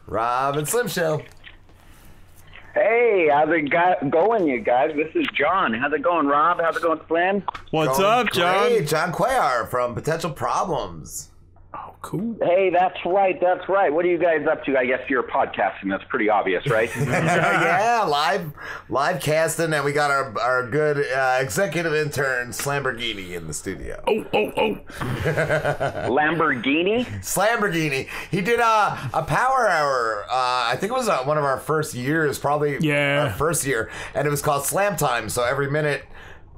Rob and Slim Show. Hey, how's it going, you guys? This is John. How's it going, Rob? How's it going, Slim? What's up, John? Great. John Cuellar from Potential Problems. Oh, cool. Hey, that's right. That's right. What are you guys up to? I guess you're podcasting. That's pretty obvious, right? Yeah, live casting, and we got our good executive intern Slamborghini in the studio. Oh. Lamborghini? Slamborghini. He did a power hour. I think it was one of our first years, probably our first year, and it was called Slam Time. So every minute,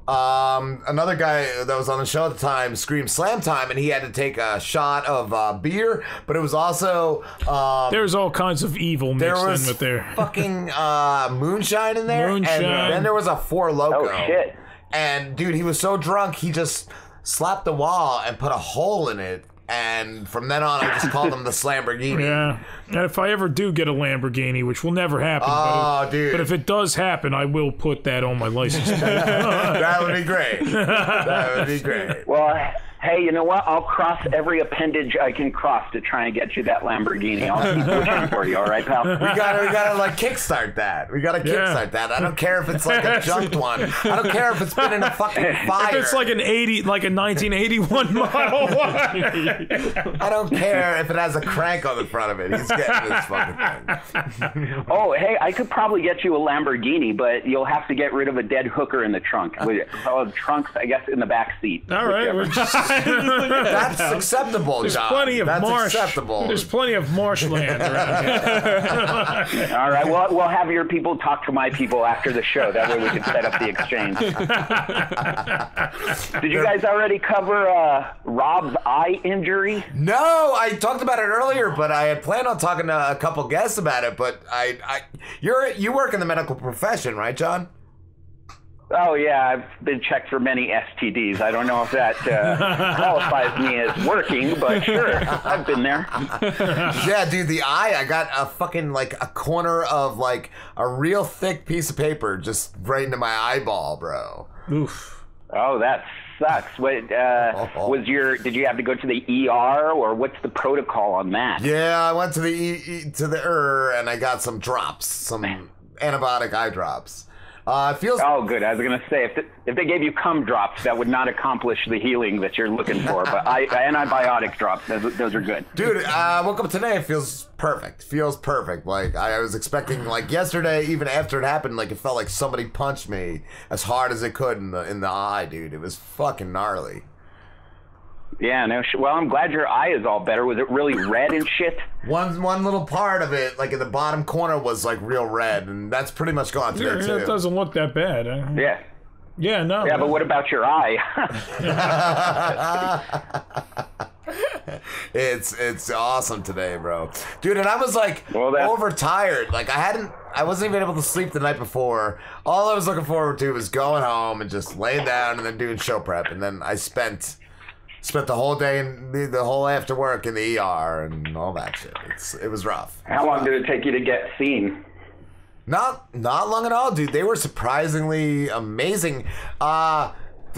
another guy that was on the show at the time screamed Slam Time, and he had to take a shot of beer, but it was also there's all kinds of evil mixed in with there. Fucking moonshine in there, and then there was a Four Loko. Oh shit! And dude, he was so drunk he just slapped the wall and put a hole in it. And from then on, I just called him the Slamborghini. Yeah. And if I ever do get a Lamborghini, which will never happen, dude. But if it does happen, I will put that on my license plate. That would be great. That would be great. Well, hey, you know what? I'll cross every appendage I can cross to try and get you that Lamborghini. I'll keep pushing for you, all right, pal? We gotta like kickstart that. We gotta kickstart that. I don't care if it's like a junked one. I don't care if it's been in a fucking fire. If it's like a 1981 model. I don't care if it has a crank on the front of it. He's getting this fucking thing. Oh, hey, I could probably get you a Lamborghini, but you'll have to get rid of a dead hooker in the trunk. Trunks, I guess, in the back seat. All right, we're just... That's acceptable, There's John. plenty of That's marsh. acceptable. There's plenty of marshland around here. All right, well, we'll have your people talk to my people after the show. That way we can set up the exchange. Did you guys already cover Rob's eye injury? No, I talked about it earlier, but I had planned on talking to a couple guests about it. But you work in the medical profession, right, John? Oh, yeah, I've been checked for many STDs. I don't know if that qualifies me as working, but sure, I've been there. Yeah, dude, the eye, I got a fucking, like, a corner of, like, a real thick piece of paper just right into my eyeball, bro. Oof. Oh, that sucks. What, did you have to go to the ER, or what's the protocol on that? Yeah, I went to the and I got some drops, some antibiotic eye drops. It feels... Oh, good. I was going to say, if they gave you cum drops, that would not accomplish the healing that you're looking for. But antibiotic drops, those are good. Dude, I woke up today, it feels perfect. Feels perfect. Like, I was expecting, like, yesterday, even after it happened, like, it felt like somebody punched me as hard as it could in the eye, dude. It was fucking gnarly. Yeah, no. Well, I'm glad your eye is all better. Was it really red and shit? One little part of it, like in the bottom corner, was like real red, and that's pretty much gone today too. It doesn't look that bad. Yeah. Yeah, no. Yeah, but what about your eye? It's awesome today, bro. Dude, and I was like overtired. Like I wasn't even able to sleep the night before. All I was looking forward to was going home and just laying down and then doing show prep, and then I spent the whole day and the whole after work in the ER and all that shit. It was rough. How long did it take you to get seen? Not long at all, dude. They were surprisingly amazing. The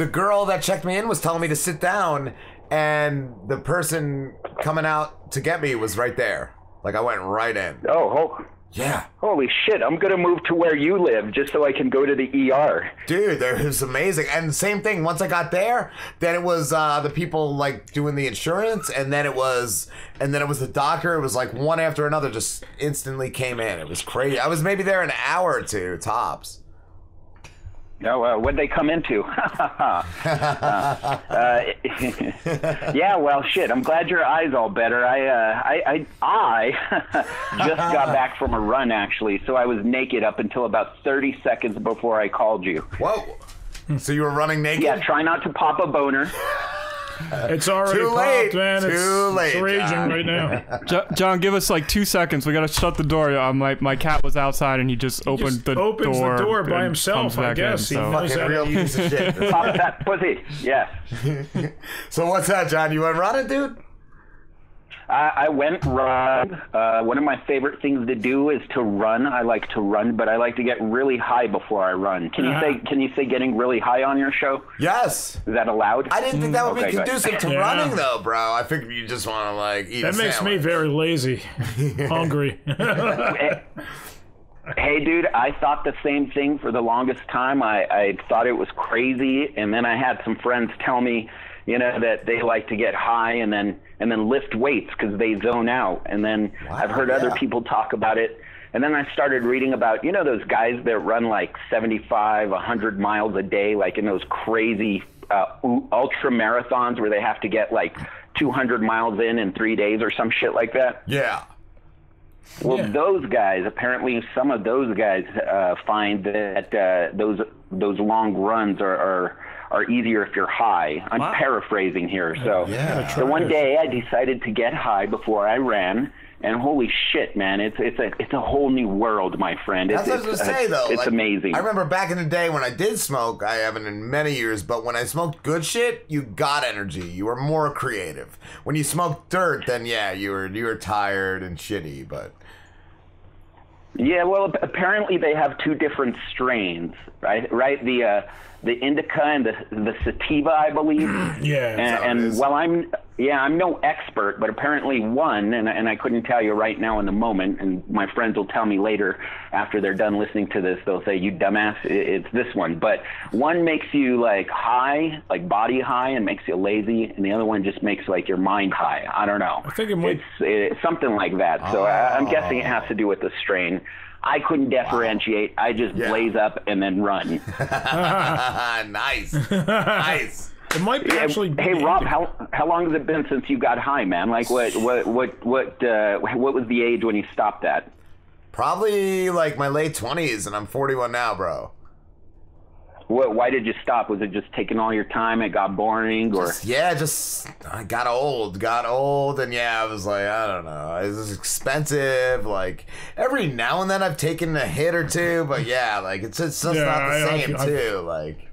girl that checked me in was telling me to sit down, and the person coming out to get me was right there. Like, I went right in. Oh, yeah. Holy shit, I'm going to move to where you live just so I can go to the ER. Dude, it was amazing. And the same thing, once I got there, then it was the people like doing the insurance, and then it was the doctor. It was like one after another just instantly came in. It was crazy. I was maybe there an hour or two, tops. No, what'd they come into? Yeah, well, shit. I'm glad your eye's all better. I just got back from a run, actually, so I was naked up until about 30 seconds before I called you. Whoa. So you were running naked? Yeah, try not to pop a boner. It's already Too late. popped, man. It's raging John. right now. John, give us like 2 seconds. We gotta shut the door. My cat was outside and he just opens the door by himself, I guess. In, so. Fucking real piece of shit. Pop that pussy. Yes. So what's that, John? You went running, dude? I went run. One of my favorite things to do is to run. I like to run, but I like to get really high before I run. Can you say getting really high on your show? Yes. Is that allowed? I didn't think that would be conducive to running, though, bro. I figured you just want to like eat. That makes me very lazy, hungry. Hey, dude, I thought the same thing for the longest time. I thought it was crazy, and then I had some friends tell me, that they like to get high and then lift weights because they zone out. And then I've heard other people talk about it. And then I started reading about, those guys that run like 75, 100 miles a day, like in those crazy ultra marathons where they have to get like 200 miles in 3 days or some shit like that. Yeah. Well, those guys, apparently some of those guys find that those long runs are easier if you're high. I'm paraphrasing here. So one day I decided to get high before I ran, and holy shit, man, it's a whole new world, my friend. That's what I was gonna say, though. It's amazing. I remember back in the day when I did smoke. I haven't in many years, but when I smoked good shit, you got energy. You were more creative. When you smoked dirt, then you were tired and shitty. But yeah, well, apparently they have two different strains, right? The indica and the sativa, I believe. And while I'm no expert, but apparently one, and I couldn't tell you right now in the moment, and my friends will tell me later after they're done listening to this, they'll say, you dumbass, it's this one. But one makes you like high, like body high, and makes you lazy, and the other one just makes like your mind high. I don't know. I think it's something like that. So I'm guessing it has to do with the strain. I couldn't differentiate. I just blaze up and then run. Nice. Nice. It might be actually. Hey, Rob, how long has it been since you got high, man? Like, what was the age when you stopped that? Probably like my late 20s, and I'm 41 now, bro. Why did you stop? Was it just taking all your time? It got boring, or I got old, and I was like, I don't know, it was expensive. Like every now and then I've taken a hit or two, but like it's just not the same too. Like,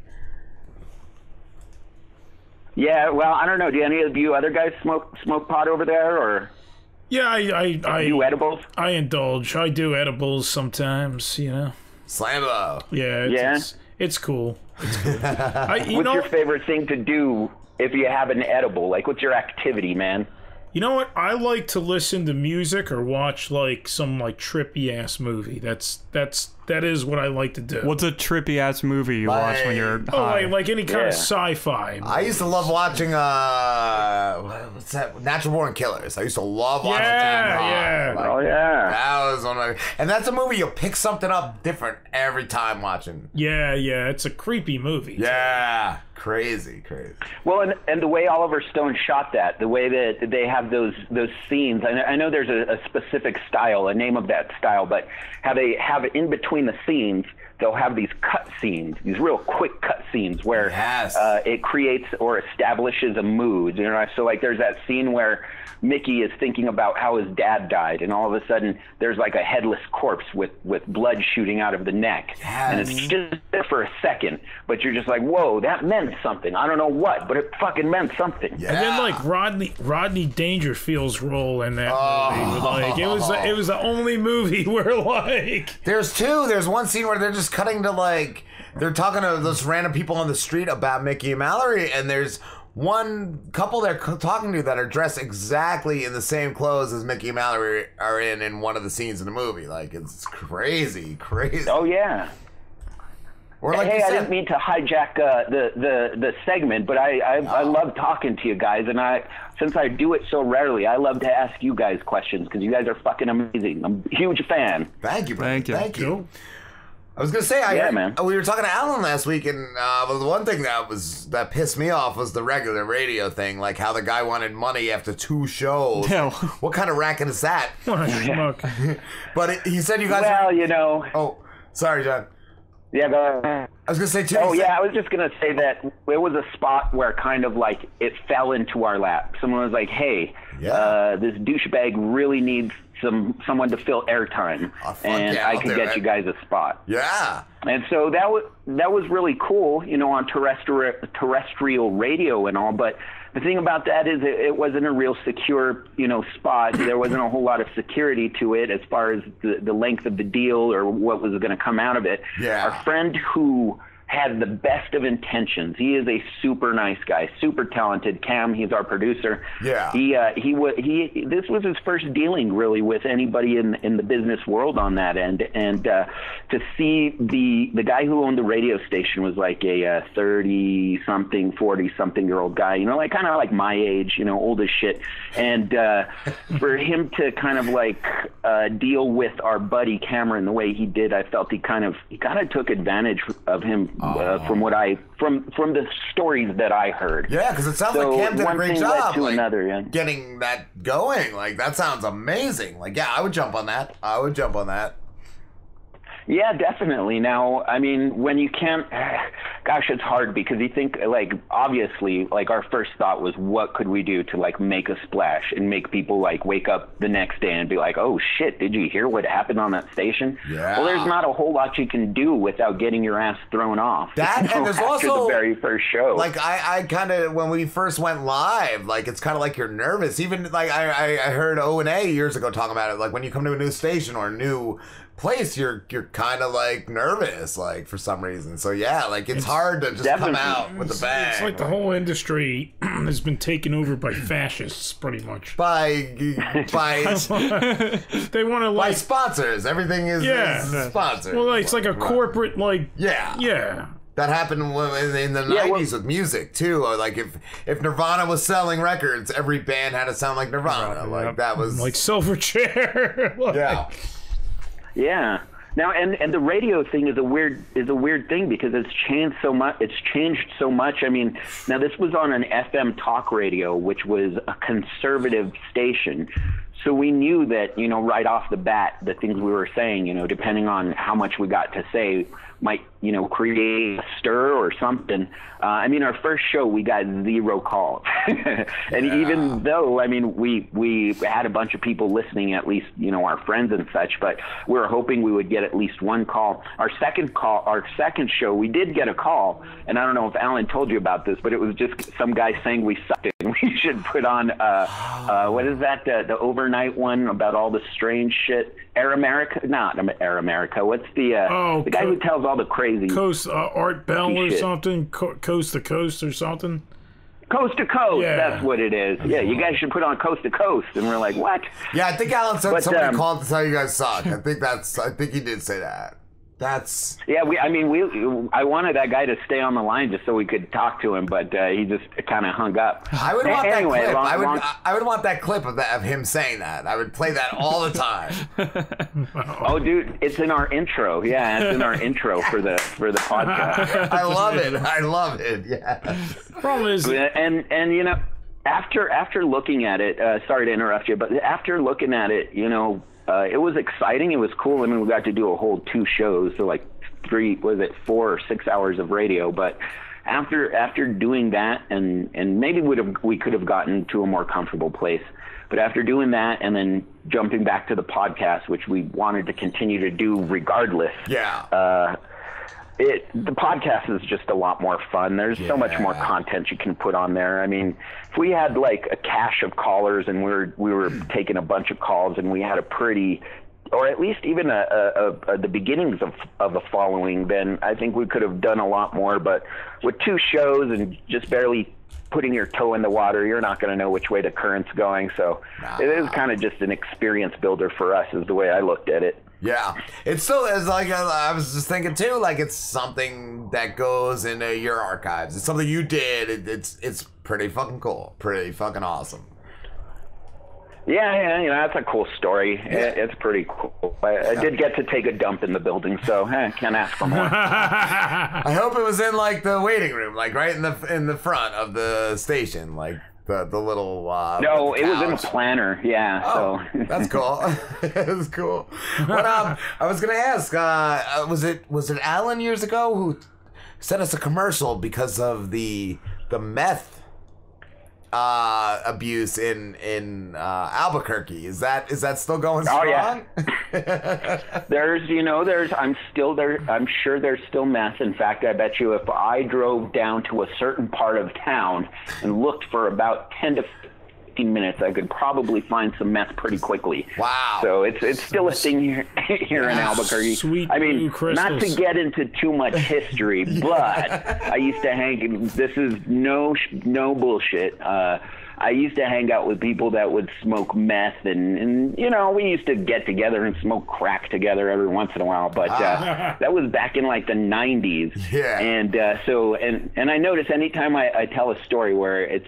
well, I don't know. Do any of you other guys smoke pot over there, or? Yeah, I do edibles. I indulge. I do edibles sometimes. Slambo. Yeah. It's cool. It's cool. What's your favorite thing to do if you have an edible? Like, what's your activity, man? You know what? I like to listen to music or watch like some like trippy ass movie. That is what I like to do. What's a trippy ass movie you watch when you're high? Like any kind of sci-fi movie. I used to love watching what's that? Natural Born Killers. I used to love watching that that was one of my, and that's a movie you'll pick something up different every time watching. Yeah, it's a creepy movie. Yeah. Crazy. Well, and the way Oliver Stone shot that, the way that they have those scenes, I know there's a specific style, a name of that style, but how they have it in between the scenes, they'll have these cut scenes, these real quick cut scenes where it creates or establishes a mood. So like there's that scene where Mickey is thinking about how his dad died, and all of a sudden there's like a headless corpse with blood shooting out of the neck. And it's just there for a second, but you're just like, whoa, that meant something. I don't know what, but it fucking meant something. And then like Rodney Dangerfield's role in that movie, like it was the only movie where like there's one scene where they're just cutting to like they're talking to those random people on the street about Mickey and Mallory, and there's one couple they're talking to that are dressed exactly in the same clothes as Mickey and Mallory are in one of the scenes in the movie. Like, it's crazy. Oh, yeah. Or like I didn't mean to hijack the segment, but I love talking to you guys, and since I do it so rarely, I love to ask you guys questions because you guys are fucking amazing. I'm a huge fan. Thank you, bro. Thank you. I was gonna say, man. We were talking to Alan last week, and the one thing that pissed me off was the regular radio thing, like how the guy wanted money after 2 shows. Yeah. What kind of racket is that? But he said you guys. Well, Oh, sorry, John. Yeah, go ahead. I was gonna say too. Oh yeah, I was just gonna say that it was a spot where kind of like it fell into our lap. Someone was like, "Hey, this douchebag really needs someone to fill airtime, and I could get you guys a spot." Yeah. And so that was really cool, on terrestrial radio and all. But the thing about that is it wasn't a real secure, spot. There wasn't a whole lot of security to it as far as the length of the deal or what was going to come out of it. Yeah. Our friend who had the best of intentions. He is a super nice guy, super talented. Cam, he's our producer. Yeah. This was his first dealing really with anybody in the business world on that end, and to see the guy who owned the radio station was like a 30-something, 40-something-year-old guy, like kind of like my age, old as shit, and for him to kind of like deal with our buddy Cameron the way he did, I felt he kind of took advantage of him. From the stories that I heard. Yeah, because it sounds like Cam did a great job getting that going. Like, that sounds amazing. Like, yeah, I would jump on that. Yeah, definitely. Now, I mean, when you can't, gosh, it's hard because you think, like, obviously, like, our first thought was, what could we do to, like, make a splash and make people, like, wake up the next day and be like, oh, shit, did you hear what happened on that station? Yeah. Well, there's not a whole lot you can do without getting your ass thrown off. And there's also the very first show. Like, I kind of, when we first went live, like, it's kind of like you're nervous. Even, like, I heard O&A years ago talking about it. Like, when you come to a new station or a new place, you're kind of like nervous, like, for some reason. So yeah, like, it's hard to just come out with a bang. It's like the whole industry has been taken over by fascists, pretty much. By they want to, like, by sponsors. Everything is sponsored. Well, like, it's like a corporate, like, yeah. That happened in the 90s with music, too. Or, like, if Nirvana was selling records, every band had to sound like Nirvana. Like, that was... Like Silverchair. Yeah. Yeah. Now, and the radio thing is a weird thing because it's changed so much. I mean, now this was on an FM talk radio, which was a conservative station. So we knew that, right off the bat, the things we were saying, depending on how much we got to say, might, create a stir or something. I mean, our first show, we got 0 calls. And even though, I mean, we had a bunch of people listening, at least, our friends and such, but we were hoping we would get at least 1 call. Our second show, we did get a call, and I don't know if Alan told you about this, but it was just some guy saying we sucked and we should put on, what is that, the overnight one about all the strange shit? Air America? Not Air America. What's the guy who tells all the crazy Art Bell or something? Coast to Coast or something? Coast to Coast, that's what it is. Yeah, you guys should put on Coast to Coast. And we're like, what? Yeah, I think Alan said somebody called to tell you guys suck. I think he did say that. That's... Yeah, I wanted that guy to stay on the line just so we could talk to him, but he just kind of hung up. I would want that clip. I would want that clip of him saying that. I would play that all the time. Oh, dude, it's in our intro. Yeah, it's in our intro for the podcast. I love it. Yeah. Problem is, and after looking at it, sorry to interrupt you, but after looking at it, it was exciting. It was cool. I mean, we got to do a whole 2 shows, so like 4 or 6 hours of radio. But after doing that, and maybe we could have gotten to a more comfortable place. But after doing that, and then jumping back to the podcast, which we wanted to continue to do regardless. Yeah. The podcast is just a lot more fun. There's so much more content you can put on there. I mean, if we had like a cache of callers and we were taking a bunch of calls and we had a pretty, or at least even the beginnings of a following, then I think we could have done a lot more. But with 2 shows and just barely putting your toe in the water, you're not going to know which way the current's going. So it is kind of just an experience builder for us, is the way I looked at it. Yeah, it still is. Like, I was just thinking too, like, it's something that goes into your archives. It's something you did. It's pretty fucking cool, pretty fucking awesome. Yeah, that's a cool story. Yeah. It's pretty cool. I did get to take a dump in the building, so can't ask for more. I hope it was in like the waiting room, like right in the front of the station, like. The little no, it was in the planner. Yeah, so that's cool. That's cool. What I was gonna ask, was it Alan years ago who sent us a commercial because of the meth abuse in Albuquerque. Is that still going strong? Oh yeah. I'm sure there's still meth. In fact, I bet you if I drove down to a certain part of town and looked for about 10 to 15 minutes, I could probably find some meth pretty quickly. Wow. So it's still a thing here in Albuquerque. Sweet I mean, crystals. not to get into too much history, but I used to hang. This is no bullshit. I used to hang out with people that would smoke meth, and we used to get together and smoke crack together every once in a while. But that was back in like the 90s. Yeah. And and I notice anytime I tell a story where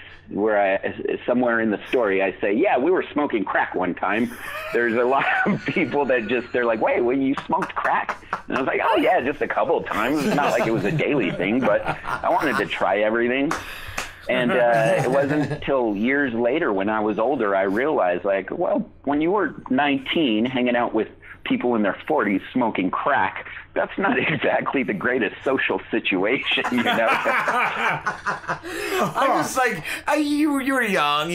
somewhere in the story I say, yeah, we were smoking crack one time, there's a lot of people that they're like, wait, well, you smoked crack? And I was like, oh yeah, just a couple of times. It's not like it was a daily thing, but I wanted to try everything. And it wasn't until years later, when I was older, I realized, like, well, when you were 19, hanging out with people in their 40s smoking crack, that's not exactly the greatest social situation, you know? I'm just like, you were young,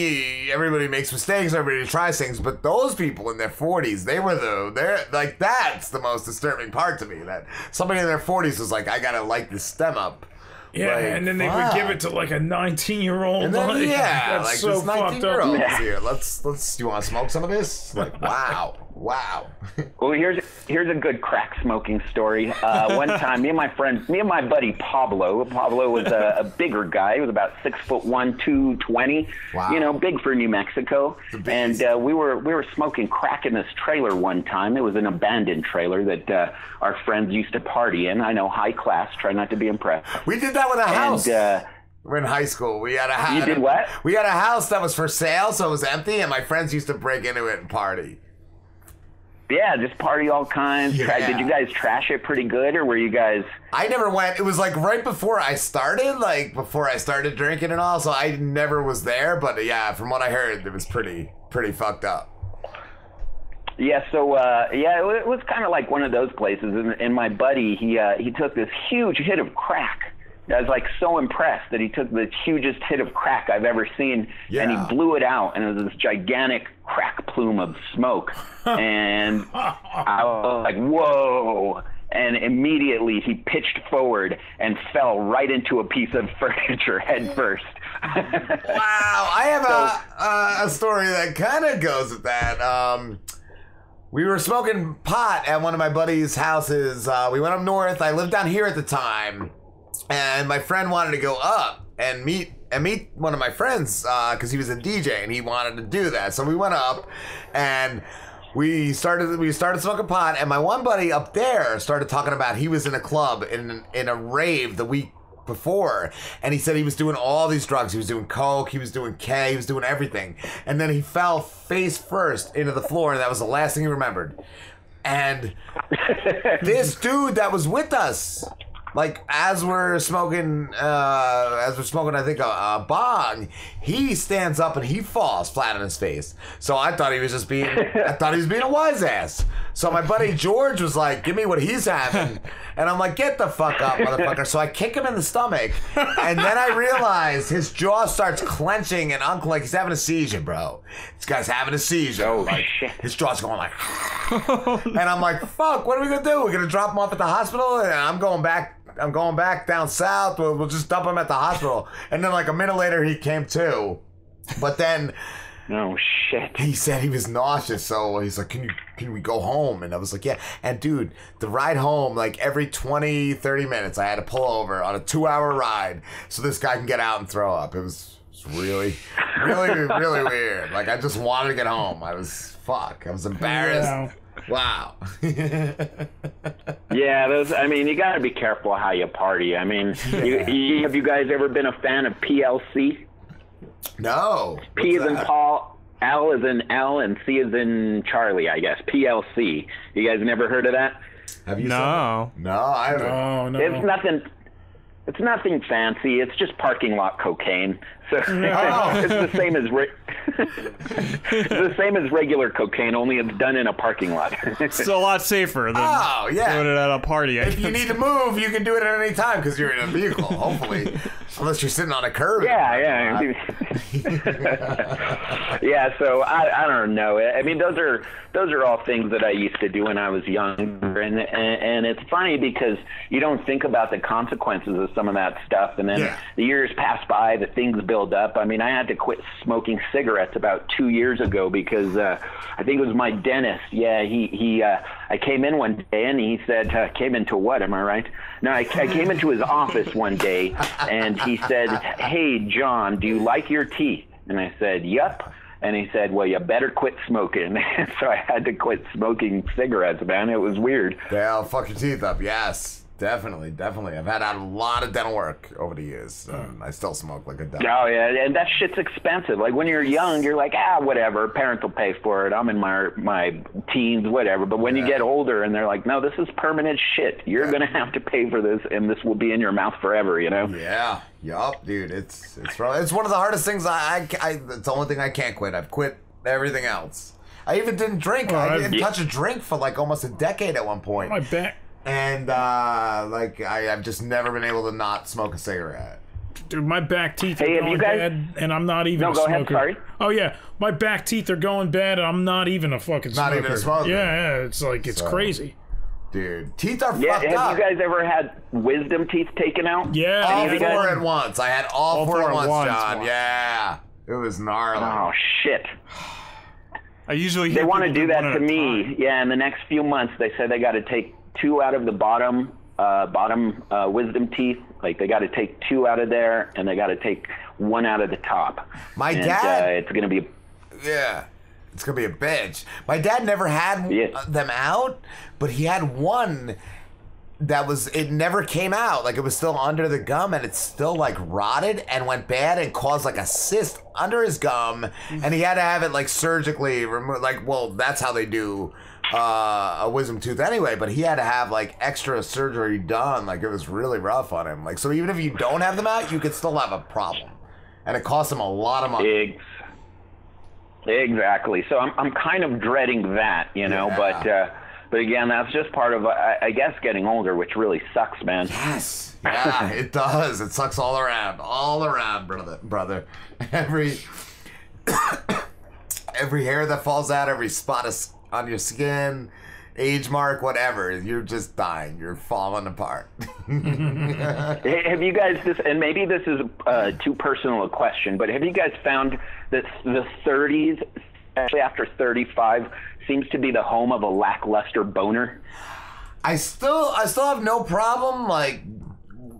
everybody makes mistakes, everybody tries things, but those people in their 40s, they're like, that's the most disturbing part to me, that somebody in their 40s was like, I gotta light this stem up. Yeah, like, and then they would give it to like a 19-year-old. And then, that's like so this 19-year-old fucked up. here. Let's. Do you want to smoke some of this? Like, wow. Well, here's a good crack smoking story. One time, me and my buddy Pablo was a bigger guy. He was about 6'1", 220. Wow. Big for New Mexico. And we were smoking crack in this trailer one time. It was an abandoned trailer that our friends used to party in. I know, high class. Try not to be impressed. We did that with a house. We're in high school. We had a house. You did what? We had a house that was for sale, so it was empty, and my friends used to break into it and party. Yeah, just party all kinds. Yeah. Did you guys trash it pretty good, or were you guys... I never went. It was like right before I started, drinking and all, so I never was there. But yeah, from what I heard, it was pretty fucked up. Yeah, so, it was kind of like one of those places. And my buddy, he took this huge hit of crack. I was like so impressed that he took the hugest hit of crack I've ever seen, and he blew it out, and it was this gigantic crack plume of smoke. And I was like, whoa. And immediately he pitched forward and fell right into a piece of furniture head first. Wow. I have a story that kind of goes with that. We were smoking pot at one of my buddy's houses. We went up north. I lived down here at the time. And my friend wanted to go up and meet one of my friends because he was a DJ and he wanted to do that. So we went up and we started smoking pot. And my one buddy up there started talking about he was in a club in a rave the week before, and he said he was doing all these drugs. He was doing coke, he was doing K, he was doing everything. And then he fell face first into the floor, and that was the last thing he remembered. And this dude that was with us, like as we're smoking, I think a bong, he stands up and he falls flat on his face. So I thought he was being a wise ass. So my buddy George was like, "Give me what he's having," and I'm like, "Get the fuck up, motherfucker!" So I kick him in the stomach, and then I realize his jaw starts clenching and like he's having a seizure, bro. This guy's having a seizure. Oh like, shit! His jaw's going like, and I'm like, "Fuck! What are we gonna do? We're gonna drop him off at the hospital?" And I'm going back down south. We'll just dump him at the hospital. And then like a minute later, he came to. But then, oh shit! He said he was nauseous, so he's like, "Can we go home?" And I was like, "Yeah." And dude, the ride home, like every 20-30 minutes, I had to pull over on a 2-hour ride so this guy can get out and throw up. It was really, really, really weird. Like I just wanted to get home. I was embarrassed. Yeah. Wow. Yeah, you got to be careful how you party. I mean, have you guys ever been a fan of PLC? No. P as in Paul, L as in L, and C as in Charlie, I guess. PLC. You guys never heard of that? Have you? No. No, I haven't. No. It's nothing. It's nothing fancy. It's just parking lot cocaine. So it's the same as it's the same as regular cocaine, only it's done in a parking lot. It's a lot safer than doing it at a party. If you need to move, you can do it at any time because you're in a vehicle, hopefully. Unless you're sitting on a curb. Yeah. Yeah, so I don't know. I mean, those are all things that I used to do when I was younger, and it's funny because you don't think about the consequences of some of that stuff, and then the years pass by, the things build up. I mean, I had to quit smoking cigarettes about 2 years ago because I think it was my dentist. Yeah, I came in one day and he said, came into what? Am I right? No, I came into his office one day and he said, "Hey, John, do you like your teeth?" And I said, "Yep." And he said, "Well, you better quit smoking." So I had to quit smoking cigarettes, man. It was weird. They'll fuck your teeth up, yes. Definitely. I've had a lot of dental work over the years. I still smoke like a devil. Oh, yeah, and that shit's expensive. Like, when you're young, you're like, whatever, parents will pay for it. I'm in my teens, whatever. But when you get older and they're like, no, this is permanent shit. You're going to have to pay for this, and this will be in your mouth forever, you know? Yeah. Yup, dude. It's one of the hardest things. It's the only thing I can't quit. I've quit everything else. I even didn't drink. I didn't touch a drink for like almost a decade at one point. My back. And, I've just never been able to not smoke a cigarette. Dude, my back teeth are going bad, and I'm not even a smoker. No, go ahead, sorry. Oh, yeah. My back teeth are going bad, and I'm not even a fucking smoker. Not even a smoker. Yeah, it's like, it's crazy. Dude, teeth are fucked up. Have you guys ever had wisdom teeth taken out? Yeah. All four at once. I had all four at once, John. Yeah. It was gnarly. Oh, shit. I usually They want to do that to me. Yeah, in the next few months, they said they got to take 2 out of the bottom wisdom teeth. Like, they got to take 2 out of there, and they got to take 1 out of the top. My dad. It's gonna be. Yeah, it's gonna be a bitch. My dad never had them out, but he had one that it never came out. Like, it was still under the gum, and it's still like rotted and went bad and caused like a cyst under his gum, and he had to have it like surgically removed. Like, well, that's how they do a wisdom tooth anyway, but he had to have like extra surgery done. Like, it was really rough on him. Like, so even if you don't have them out, you could still have a problem, and it costs him a lot of money. Exactly. So I'm kind of dreading that, you know. But again, that's just part of, I guess, getting older, which really sucks, man. Yes. Yeah, it does. It sucks all around, brother. Every hair that falls out, every spot on your skin, age mark, whatever, you're just dying. You're falling apart. Have you guys, and maybe this is too personal a question, but have you guys found that the 30s, especially after 35, seems to be the home of a lackluster boner? I still have no problem like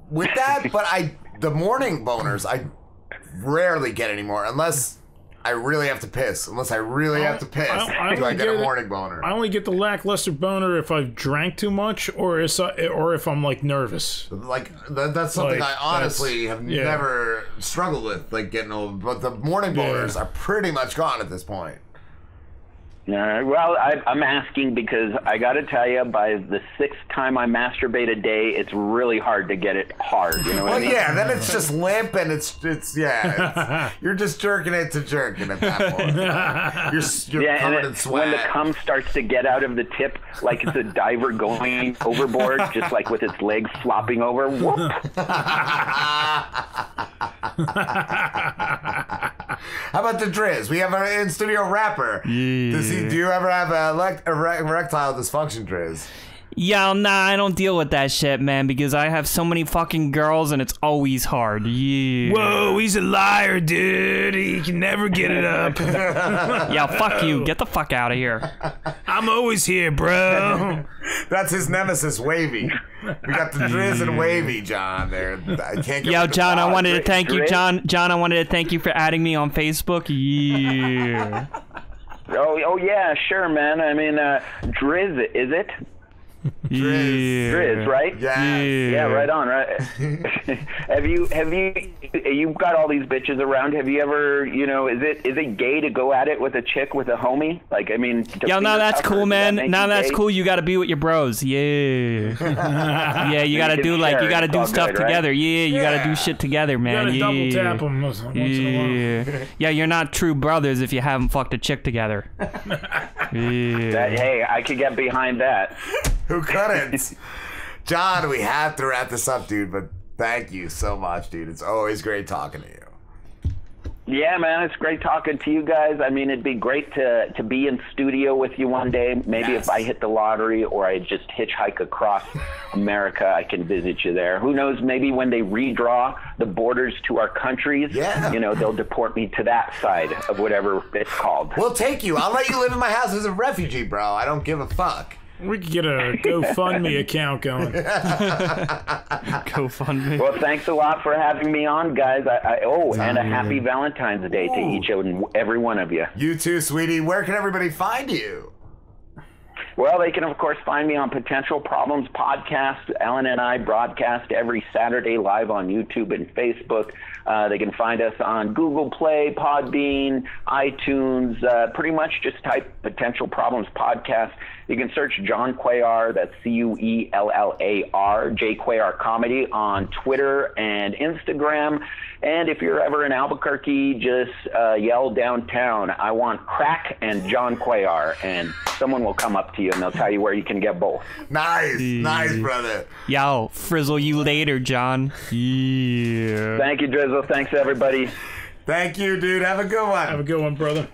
with that, but the morning boners I rarely get anymore unless I really have to piss. Unless I really have to piss, I get a morning boner. I only get the lackluster boner if I've drank too much or if I'm like nervous. Like that's something I honestly have never struggled with, like getting old. But the morning boners are pretty much gone at this point. Well, I'm asking because I got to tell you, by the 6th time I masturbate a day, it's really hard to get it hard. You know what I mean? Yeah, then it's just limp and it's you're just jerking it to jerking at that point. You're covered in sweat. When the cum starts to get out of the tip, like it's a diver going overboard, just like with its legs flopping over. Whoop. How about the Driz? We have our in-studio rapper. Yeah. Do you ever have erectile dysfunction, Driz? Yo, nah, I don't deal with that shit, man, because I have so many fucking girls and it's always hard. Yeah. Whoa, he's a liar, dude. He can never get it up. Yeah, fuck you. Get the fuck out of here. I'm always here, bro. That's his nemesis, Wavy. We got the Driz and Wavy, John. There, I can't get. Yo, John, I wanted to thank you, John, I wanted to thank you for adding me on Facebook. Yeah. Oh yeah, sure, man. I mean, Driz, is it? Driz, right? Yeah, right on, right. Have you've got all these bitches around? Have you ever, is it gay to go at it with a chick with a homie? Like, I mean, yo, now that's cool, man. Now that's cool. You got to be with your bros. Yeah. Yeah, you got to do stuff together. Yeah, you got to do shit together, man. You got to double tap them once in a while. Yeah, you're not true brothers if you haven't fucked a chick together. Hey, I could get behind that. Who couldn't? John, we have to wrap this up, dude, but thank you so much, dude. It's always great talking to you. Yeah, man, it's great talking to you guys. I mean, it'd be great to be in studio with you one day. Maybe if I hit the lottery or I just hitchhike across America, I can visit you there. Who knows, maybe when they redraw the borders to our countries, they'll deport me to that side of whatever it's called. We'll take you. I'll let you live in my house as a refugee, bro. I don't give a fuck. We could get a GoFundMe account going. GoFundMe. Well, thanks a lot for having me on, guys. And a happy Valentine's Day to each and every one of you. You too, sweetie. Where can everybody find you? Well, they can, of course, find me on Potential Problems Podcast. Ellen and I broadcast every Saturday live on YouTube and Facebook. They can find us on Google Play, Podbean, iTunes. Pretty much just type Potential Problems Podcast. You can search John Cuellar, that's Cuellar, J Cuellar Comedy on Twitter and Instagram. And if you're ever in Albuquerque, just yell downtown, I want crack and John Cuellar, and someone will come up to you and they'll tell you where you can get both. Nice, brother. Yo, frizzle you later, John. Yeah. Thank you, Drizzle. Thanks, everybody. Thank you, dude. Have a good one. Have a good one, brother.